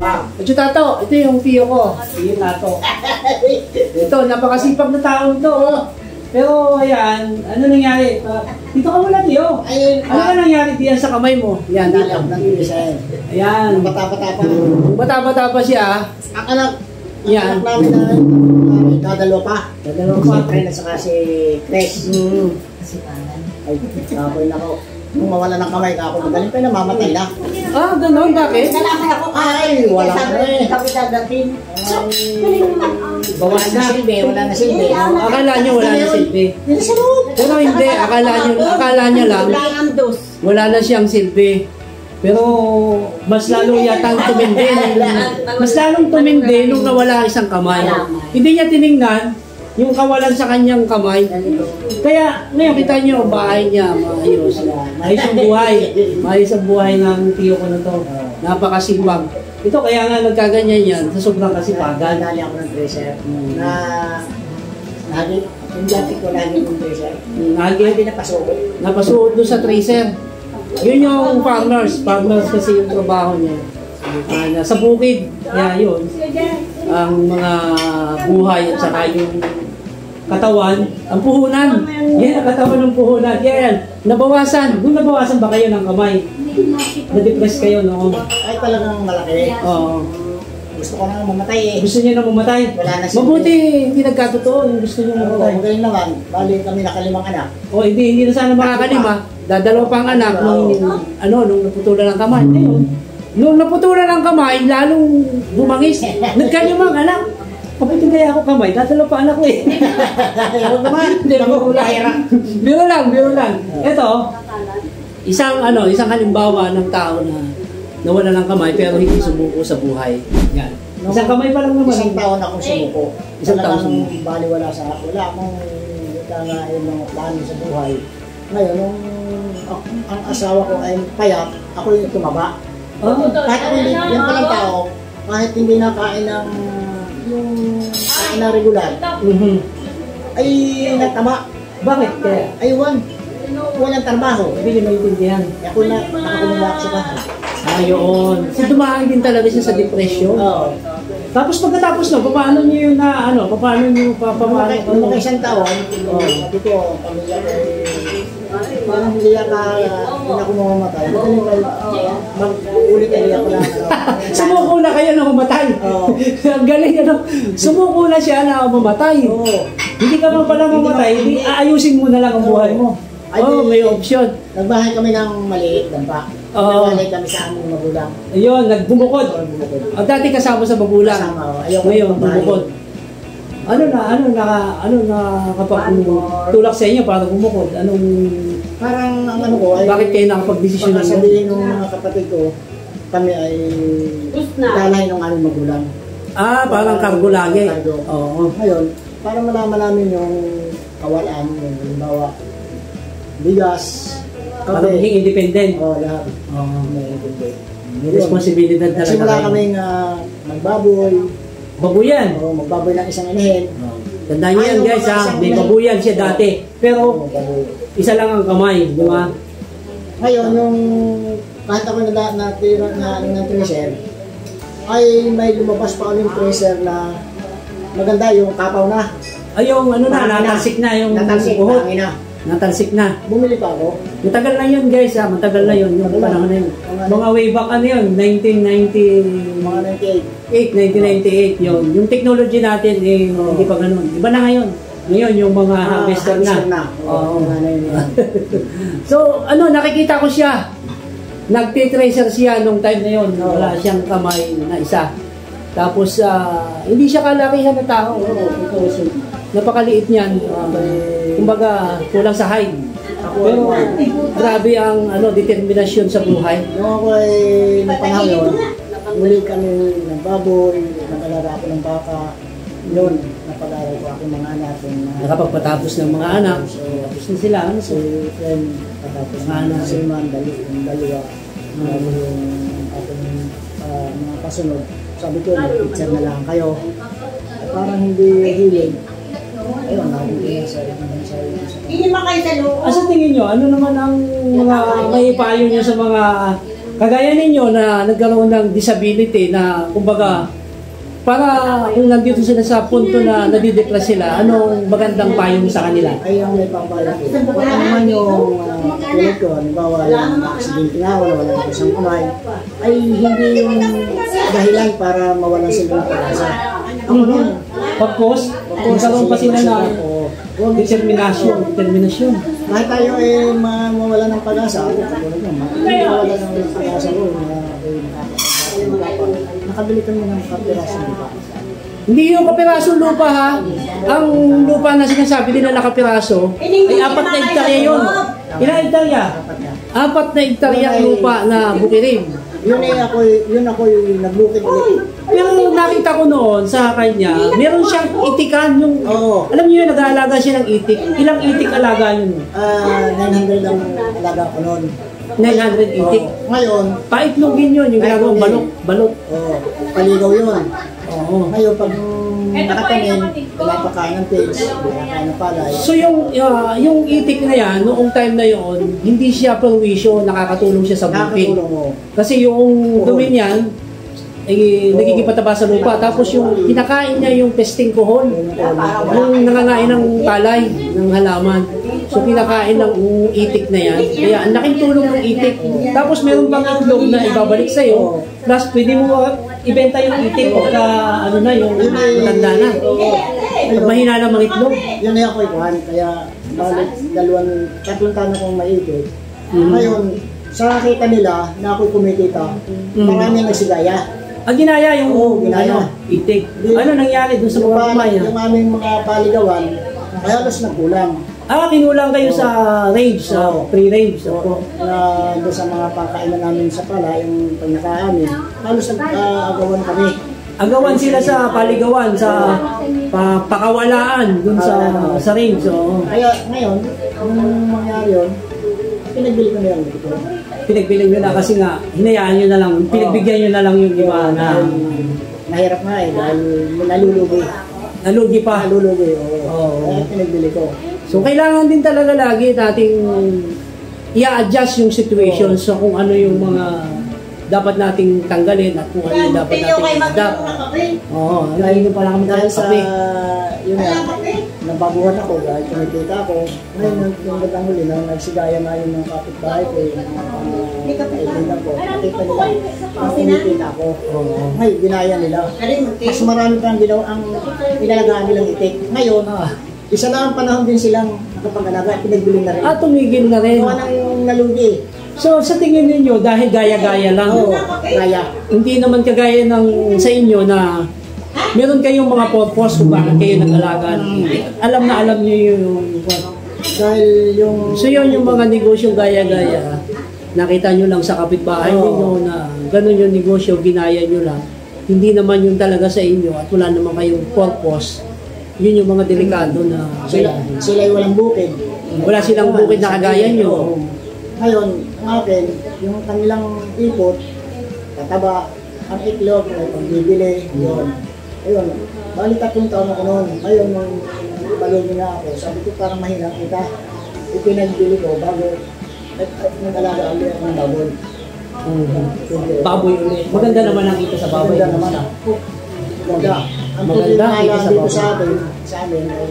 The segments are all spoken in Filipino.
Ito Tato, ito yung tiyo ko. Tiyo Tato. Ito, napakasipag na tao ito. Pero ayan, ano nangyari? Dito ka muna tiyo. Ano ka nangyari diyan sa kamay mo? Yan, dito. Ayan. Bata-bata pa. Bata-bata pa siya. Ang anak. Yan. Anak namin na dadalo pa. Dadalo pa. Si Fred at saka si Chris. Ay, kapoy na ko. Kung mawala ng kamay ka ako, magaling pa na mamatay na. Ah, gano'n, bakit? Nalaman ako, ay, wala na eh. Kapital dating. Wala na silbi, wala na silbi. Akala nyo wala na silbi. Pero hindi, akala nyo lang, wala na siyang silbi. Pero mas lalo yata tumindi. Mas lalong tumindi nung nawala isang kamay. Hindi niya tiningnan yung kawalan sa kanyang kamay. Kaya ngayon kita nyo, bahay niya, maayos. Maayos ang buhay. Maayos ang buhay ng tiyo ko na to. Napakasipag. Ito kaya nga nagkaganyan yan sa sobrang kasipagan. Dali ako ng tracer. Hindi ko lagi ng tracer. Hindi Napasuot doon sa tracer. Yun yung farmers. Farmers kasi yung trabaho niya. Sa bukid. Kaya yun. Ang mga buhay at saka yung katawan, ang puhunan. Yan, ang katawan ng puhunan. Yan, nabawasan. Kung nabawasan ba kayo ng kamay? Na-depress kayo noon? Ay, talagang malaki. Oo. Gusto ko na mamatay eh. Gusto niyo na mamatay? Wala na siya. Mabuti, hindi nagkatotoo yung gusto niyo mamatay. Magaling naman. Bali kami nakalimang anak. O, hindi na sana makakalima. Dadalaw pang anak nung naputulan ng kamay. Ngayon, nung naputulan ng kamay, lalong bumangis. Nagkalimang anak. Kapag hindi ako kamay, dadalaw pa anak ko eh. Ayaw naman. Biro lang. Ito, isang halimbawa ng tao na nawala ng kamay pero hindi sumuko sa buhay. Yan. Isang kamay pa lang naman. Isang taon akong sumuko. Isang taon sumuko. Baliwala sa wala akong kangain ng plano sa buhay. Ngayon, nung ang asawa ko ay payat, ako yung tumaba. Kahit ako hindi, yan palang tao, kahit hindi nakain ng kain na regular, ay natama. Bakit? Kaya? Aywan. Walang trabaho. Hindi maintindihan. Ako na nakakumulak sa bahay. Ayun. So dumaan din talaga siya sa depression. Oo. Tapos pagkatapos paano niyo paano niyo Nung isang taon, sabi ko, pamilya ko, parang hindi ako mamamatay. Mag-ulit ako na. Sumuko na kayo na mamatay. Ang galing Sumuko na siya na mamatay. Hindi ka man pala mamatay, aayusin mo na lang ang buhay mo. May option. Nagbahay kami ng maliit lang pa. Nagbahay kami sa aming magulang. Ayun, nagbumukod. Dati kasama sa magulang. Kasama. Ngayon, bumukod. Ano kapag tulak sa inyo para bumukod? Parang ang ano ko ay... Bakit kayo nakapag-desisyon na sabihin ng mga kapatid ko, kami ay dalay ng aming magulang. Parang kargo lagi. Oo. Ngayon, para malaman namin yung kawalan, yung halimbawa, bigas, kape. Para maging independent. Lahat. May independent. May responsibilidad talaga. Simula kaming magbaboy. Babuyan? Magbaboy ng isang inahin. Tandaan niyo yan guys may babuyan siya dati. Pero isa lang ang kamay, di ba? Ngayon, yung kahit ako natira ng tracer, ay may lumabas pa kami tracer na maganda yung kapaw na. Ay yung natalsik na yung buhok. Natalsik na. Bumili pa ako. Matagal na yun guys matagal na yun. Yung panahon na yun. Mga way back 1990, mga 1998 yun. Yung technology natin hindi pa ganun. Iba na ngayon. Ngayon yung mga harvester na. Oo. So nakikita ko siya. Nagtitracer siya nung time na yun. Wala siyang kamay na isa. Tapos hindi siya kalakihan na tao. Napakaliit niyan. Kumbaga, kulang sa height. Pero grabe ang determinasyon sa buhay. Nung ako ay napanahon yun, muli kami ng baboy, nag-alaga ako ng baka. Yun, napag-aral ko ako mga anak. Nakapagpatapos ng mga anak. Tapos na sila. Si friend, patapos ng anak. Si man, dalawa. Yung aking mga kasunod. Sabi ko, mag-teacher na lang kayo. Parang hindi hilig. Ayun, nakikita sa Hindi naman kayo sa loob. Sa tingin nyo, ano naman ang mga may payo nyo sa mga Kagaya ninyo na nagkaroon ng disability na kumbaga para kung nandito sila sa punto na nadidepress sila, anong magandang payo mo sa kanila? Ay, ang may papayo ko. Kung ano naman yung tulad ko, halimbawa yung accident nga, wala ng isang kamay, ay hindi yung dahilan para mawalan sila ng pag-asa. Pagkos, magkaroon pa sila na determinasyon. Kahit tayo ay mawala ng pag-asa, ako katulad mo, mawala ng pag-asa ko na nakabili kami ng kapirasong lupa. Hindi yung kapirasong lupa ha. Ang lupa na sinasabi nila na kapiraso ay 4 na hektarya yun. Ilang hektarya? 4 na hektarya lupa na bukirin. Yun ako yung nagbukid ulit. Pero nakita ko noon sa kanya, meron siyang itikan yung... Alam niyo yun, nag-aalaga siya ng itik. Ilang itik alaga yun? 900 ang alaga ko noon. 900 itik. Ngayon, paitlogin yun, yung ginagawang balot. Paligaw yun. Ngayon, pag nakatanim, pinapakain ng pigs, pinapakain ng palay. So yung itik na yan, noong time na yon, hindi siya perwisyo, nakakatulong siya sa bukid. Kasi yung dumi niyan, nagkikipataba sa lupa. Tapos yung kinakain niya yung pesting kohol, yung nangangain ng palay, ng halaman. So kinakain ng itik na yan. Kaya ang laking tulong ng itik. Tapos meron pang itlog na ibabalik sa'yo. Plus pwede mo ibenta yung itik pagka ano na, yung matanda na. Pag mahina lang mga itlog. Yun na ako ikuhan. Kaya balik 3 taon akong maitik. Ngayon, sa nakita nila na ako'y kumikita, marami nagsigaya. Ang ginaya yung itik. Ano nangyari doon sa mga kumaya? Yung aming mga paligawan, kaya halos nagkulang. Kinulang kayo sa range, sa pre-range. Na doon sa mga pagkainan namin sa pala, yung pagnakaan, halos nag-agawan kami. Agawan sila sa paligawan, sa pakawalaan doon sa range. Kaya ngayon, nung mangyari yun, pinagbili ko na yung ito. Pinagbili nyo na kasi nga, hinayaan nyo na lang, pinagbigyan nyo na lang yung iba na... Mahirap nga dahil nalulugi. Nalugi pa? Nalulugi, oo. Kaya pinagbili ko. So, kailangan din talaga lagi nating i-adjust yung situation sa kung ano yung mga dapat nating tanggalin at kung ano yung dapat nating adapt. Oo, ayun pala kami dahil sa, yun nga, nababuhan ako dahil kumikita ako. Ngayon, yung batang huli na nagsigaya nga yung mga kapitbahay ko, yung mga kaibigan ko, nakita nila, ang kumikita ako. Ngayon, ginaya nila. Mas marami pa ang ginawa, ang inalagaan nilang itik. Ngayon, isa lang ang panahon din silang nakapag-alaga, pinagbiling na rin. Tumigil na rin. Kung anong nalugi. So, sa tingin ninyo, dahil gaya-gaya lang, gaya. Hindi naman kagaya ng sa inyo na meron kayong mga purpose kung bakit kayo nag-alaga ng itik. Alam na alam nyo yung... Dahil yung... So, yun yung mga negosyong gaya-gaya. Nakita nyo lang sa kapitbahay ninyo na ganun yung negosyo, ginaya nyo lang. Hindi naman yung talaga sa inyo at wala naman kayong purpose. Yun yung mga delikado na... Sila yung walang bukid. Wala silang bukid na kagaya nyo. Ngayon, ang akin, yung kanilang ipot, kataba, ang itlog, may pagbibili, yun. Ayun, bali 3 taon ako noon. Ngayon, nung balugi na ako, sabi ko parang mahinang kita. Ipinagbili ko bago nag-alaga ulit ako ng baboy. Baboy ulit. Maganda naman ang kita sa baboy. Maganda naman. Maganda. Ang problema lang dito sa amin ay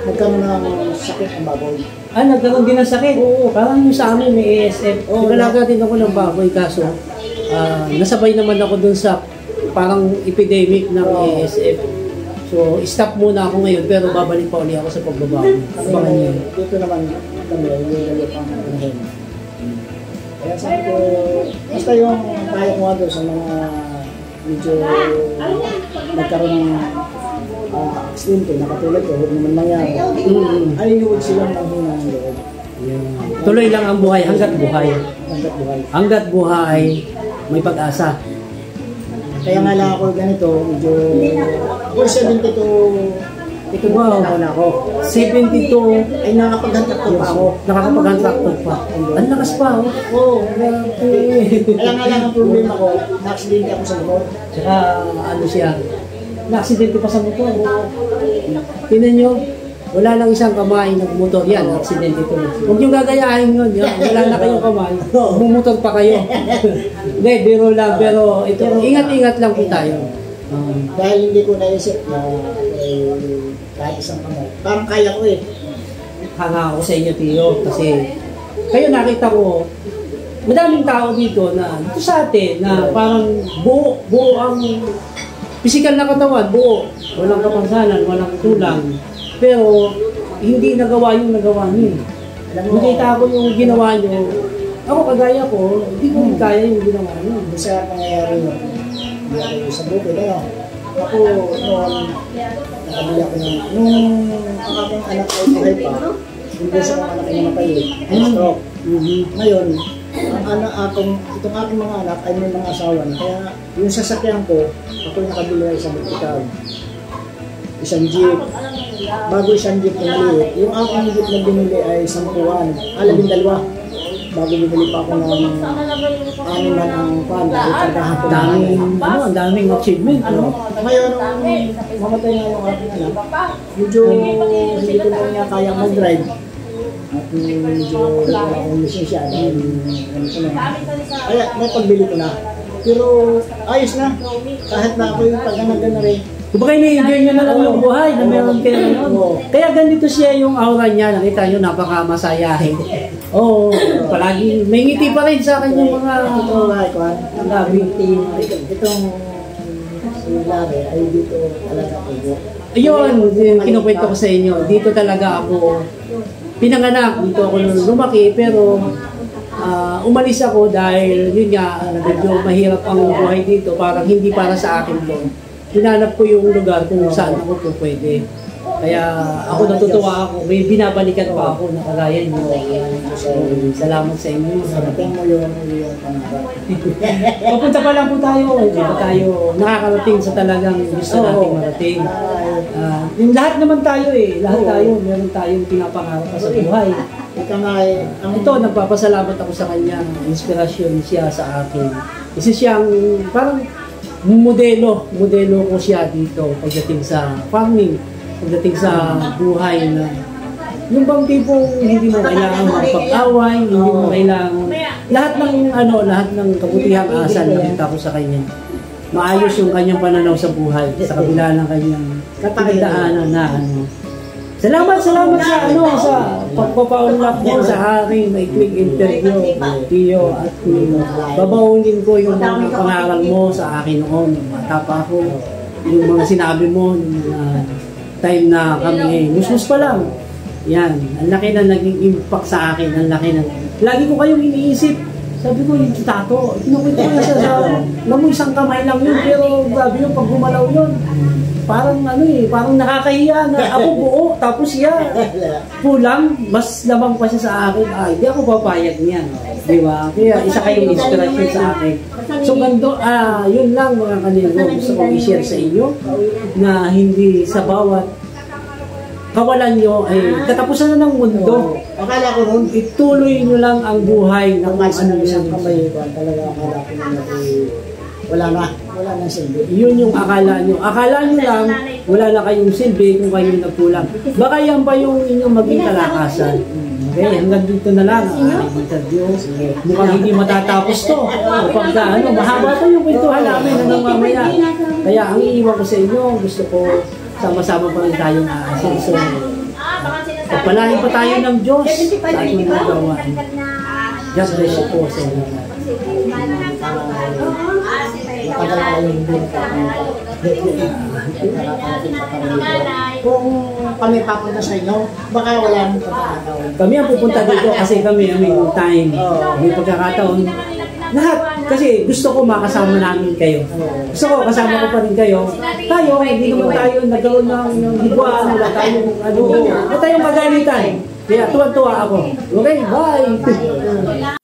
nagkaroon ng sakit ng baboy. Nagkaroon din ng sakit? Oo. Parang yung sa amin may ASF. Nagalaga din ako ng baboy kaso nasabay naman ako dun sa parang epidemic ng ASF. So, stop muna ako ngayon pero babalik pa ulit ako sa pagbabago. Dito naman kami, yung pang hen. Kaya sabi ko, basta yung payo ko nga doon sa mga medyo nagkaroon ng accident na katulad ko, huwag naman nangyari. Ay, huwag silang manghina ng loob. Tuloy lang ang buhay hanggat buhay. Hanggat buhay, may pag-asa. Kaya nga lang ako ganito, medyo... Ako 72... Wow, na ako. 72 ay nakakapag-contractor pa ako. Nakakapag-contractor pa. Ang lakas pa, oh. Oo, kaya nga lang ang problema ko, na-accident ako sa motor. Tsaka, ano siya, na-accident pa sa motor. Tingnan nyo, Wala lang isang kamay, nagmotor yan, aksidente ito. Huwag niyong gagayahin yun, wala na kayong kamay, bumotor pa kayo. Hindi, biro lang, pero ito, ingat-ingat lang po tayo. Dahil hindi ko naisip na kahit isang kamay. Parang kaya ko eh. Hanga ako sa inyo, Tio, kasi kayo nakita ko, madaming tao dito na dito sa atin na parang buo ang pisikal na katawan, buo. Walang kapansanan, walang kulang. Pero hindi nagawa yung nagawa niyo. Nakita ko yung ginawa niyo. Ako kagaya ko, hindi ko kaya yung ginawa niyo. Sa pangyayari yun, sa bukid, ako noon, nakabili ako nung ang aking anak ay buhay pa, yung gusto kong anak ay namatay, ay stroke. Ngayon, itong aking mga anak ay may mga asawa na. Kaya yung sasakyan ko, ako yung nakabili ay isang hospital. Isang jeep. Bago isang jeep na maliit, yung aking jeep na binili ay 10, 12. Bago bumili pa ako ng 6 man ang pan, ikargahan ko ang daming achievement. Ngayon, mamatay nga yung aking anak, medyo hindi ko na niya kaya mag-drive. At medyo wala akong lisensya dahil kaya napagbili ko na. Pero ayos na, kahit na ako yung pag-anagan na rin. Kumbaga ini-enjoy nyo na lang yung buhay na meron kayo ngayon. Kaya ganito siya yung aura niya. Nakita nyo, napaka-masayahin. Oo, palagi may ngiti pa rin sa kanyang mga... Ito, ang daming team. Itong si Larry ay dito talaga ako. Ayun, kinukwento ko sa inyo. Dito talaga ako pinanganak. Dito ako lumaki, pero umalis ako dahil yun nga, medyo mahirap ang buhay dito. Parang hindi para sa akin to. Hinanap ko yung lugar kung saan ako po pwede. Kaya ako natutuwa ako, may binabalikan pa ako na kagaya nyo. Salamat sa inyo. Salamat mo yung pangarap. Papunta pa lang po tayo. Hindi pa tayo nakakarating sa talagang gusto nating marating. Yung lahat naman tayo eh. Lahat tayo, meron tayong pinapangarap pa sa buhay. Ito, nagpapasalamat ako sa kanya. Inspirasyon siya sa akin. Isa siyang parang modelo ko siya dito pagdating sa farming, pagdating sa buhay na yung bang tipong hindi mo kailangan magpag-away, hindi mo kailangan lahat ng kabutihang asal na nakita ko sa kanya. Maayos yung kanyang pananaw sa buhay sa kabila ng kanyang pinagdaanan na Salamat sa pagpapaunlak mo sa aking maikling interview, Tio, at babaunin ko yung mga pangaral mo sa akin noon. Bata pa ako, yung mga sinabi mo, time na kami, musmus pa lang. Yan, ang laki na naging impact sa akin, ang laki na. Lagi ko kayong iniisip. Sabi ko, yung tato, kinukwento ko na siya sa alam mo, isang kamay lang yun, pero grabe yung pag gumalaw yun. Parang parang nakakahiya na ako buo, tapos siya kulang, mas lamang pa siya sa akin. Hindi ako papayag niyan. Di ba? Kaya isa kayong inspiration sa akin. So yun lang mga kanilo, gusto ko i-share sa inyo na hindi sa bawat kawalan nyo ay katapusan na ng mundo. Akala ko nun, ituloy nyo lang ang buhay ng isang kamay ko. Talaga akala ko nun wala na silbi. Yun yung akala nyo. Akala nyo lang, wala na kayong silbi kung kayo nagkulang. Baka yan pa yung inyong maging kalakasan. Okay, hanggang dito na lang ang aking interview. Mukhang hindi matatapos to. Mahaba to yung kwentuhan namin hanggang mamaya. Kaya ang iiwan ko sa inyo, gusto ko sama-sama pa rin tayong aasin. So, pagpalain pa tayo ng Diyos sa ating nagawa. God bless you po sa inyo. Matagal na yung hindi kung kami papunta sa inyo, baka wala mong pagkakataon. Kami ang pupunta dito kasi kami may time. May pagkakataon. Lahat. Kasi gusto ko makasama namin kayo. Gusto ko kasama ko pa rin kayo. Tayo, hindi naman tayo nagkaroon ng higwaan. Wala tayong magalitan. Kaya tuwa-tuwa ako. Okay, bye!